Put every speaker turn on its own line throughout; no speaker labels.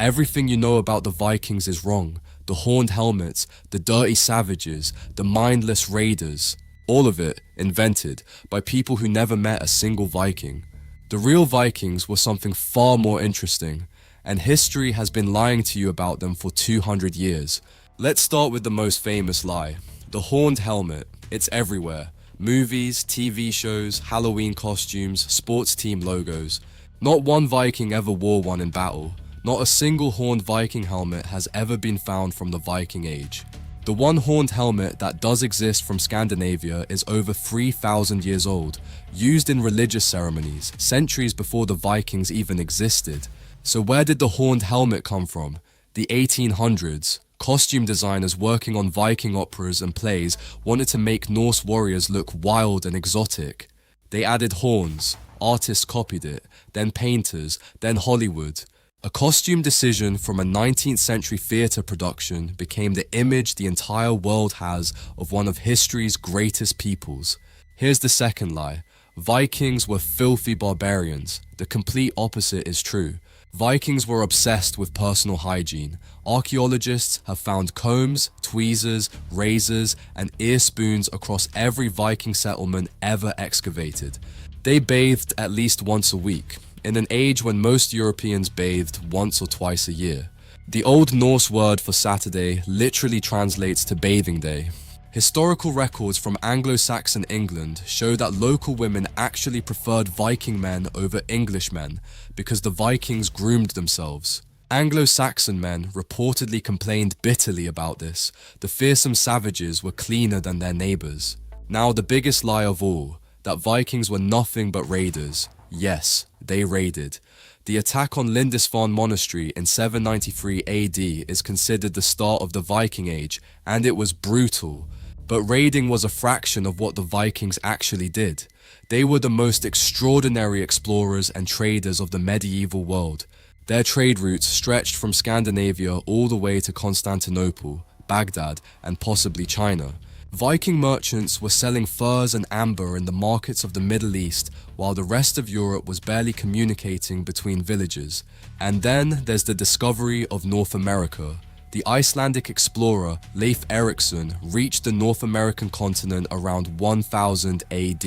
Everything you know about the Vikings is wrong. The horned helmets, the dirty savages, the mindless raiders. All of it invented by people who never met a single Viking. The real Vikings were something far more interesting, and history has been lying to you about them for 200 years. Let's start with the most famous lie. The horned helmet. It's everywhere. Movies, TV shows, Halloween costumes, sports team logos. Not one Viking ever wore one in battle. Not a single horned Viking helmet has ever been found from the Viking Age. The one horned helmet that does exist from Scandinavia is over 3,000 years old, used in religious ceremonies, centuries before the Vikings even existed. So where did the horned helmet come from? The 1800s. Costume designers working on Viking operas and plays wanted to make Norse warriors look wild and exotic. They added horns, artists copied it, then painters, then Hollywood. A costume decision from a 19th century theatre production became the image the entire world has of one of history's greatest peoples. Here's the second lie. Vikings were filthy barbarians. The complete opposite is true. Vikings were obsessed with personal hygiene. Archaeologists have found combs, tweezers, razors, and ear spoons across every Viking settlement ever excavated. They bathed at least once a week, in an age when most Europeans bathed once or twice a year. The Old Norse word for Saturday literally translates to bathing day. Historical records from Anglo-Saxon England show that local women actually preferred Viking men over English men because the Vikings groomed themselves. Anglo-Saxon men reportedly complained bitterly about this. The fearsome savages were cleaner than their neighbors. Now the biggest lie of all, that Vikings were nothing but raiders. Yes, they raided. The attack on Lindisfarne Monastery in 793 AD is considered the start of the Viking Age, and it was brutal. But raiding was a fraction of what the Vikings actually did. They were the most extraordinary explorers and traders of the medieval world. Their trade routes stretched from Scandinavia all the way to Constantinople, Baghdad, and possibly China. Viking merchants were selling furs and amber in the markets of the Middle East, while the rest of Europe was barely communicating between villages. And then there's the discovery of North America. The Icelandic explorer Leif Erikson reached the North American continent around 1000 AD.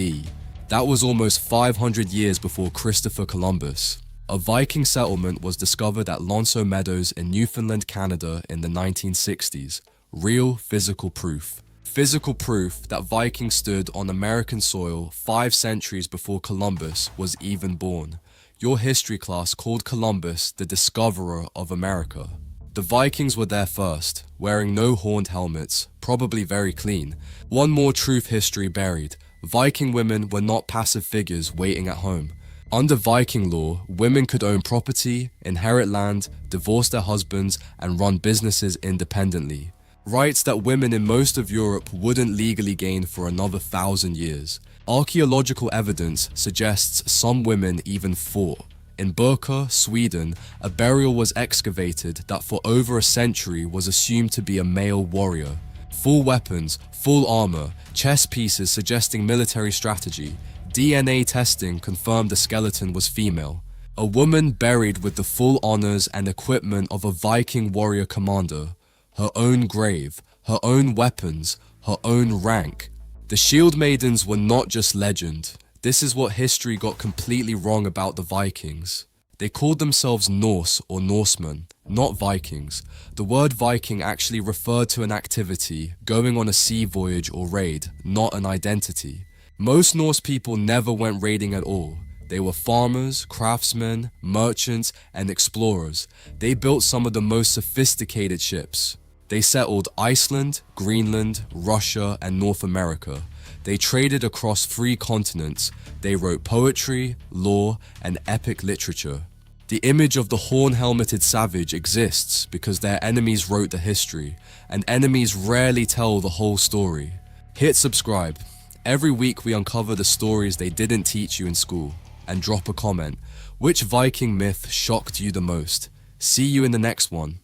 That was almost 500 years before Christopher Columbus. A Viking settlement was discovered at Lonso Meadows in Newfoundland, Canada in the 1960s. Real physical proof. Physical proof that Vikings stood on American soil 5 centuries before Columbus was even born. Your history class called Columbus the discoverer of America. The Vikings were there first, wearing no horned helmets, probably very clean. One more truth history buried. Viking women were not passive figures waiting at home. Under Viking law, women could own property, inherit land, divorce their husbands, and run businesses independently. Rights that women in most of Europe wouldn't legally gain for another 1,000 years. Archaeological evidence suggests some women even fought. In Burka, Sweden, a burial was excavated that for over a century was assumed to be a male warrior. Full weapons, full armor, chess pieces suggesting military strategy. DNA testing confirmed the skeleton was female. A woman buried with the full honors and equipment of a Viking warrior commander. Her own grave, her own weapons, her own rank. The Shield Maidens were not just legend. This is what history got completely wrong about the Vikings. They called themselves Norse or Norsemen, not Vikings. The word Viking actually referred to an activity, going on a sea voyage or raid, not an identity. Most Norse people never went raiding at all. They were farmers, craftsmen, merchants, and explorers. They built some of the most sophisticated ships. They settled Iceland, Greenland, Russia, and North America. They traded across 3 continents. They wrote poetry, law, and epic literature. The image of the horn-helmeted savage exists because their enemies wrote the history, and enemies rarely tell the whole story. Hit subscribe. Every week we uncover the stories they didn't teach you in school. And drop a comment. Which Viking myth shocked you the most? See you in the next one.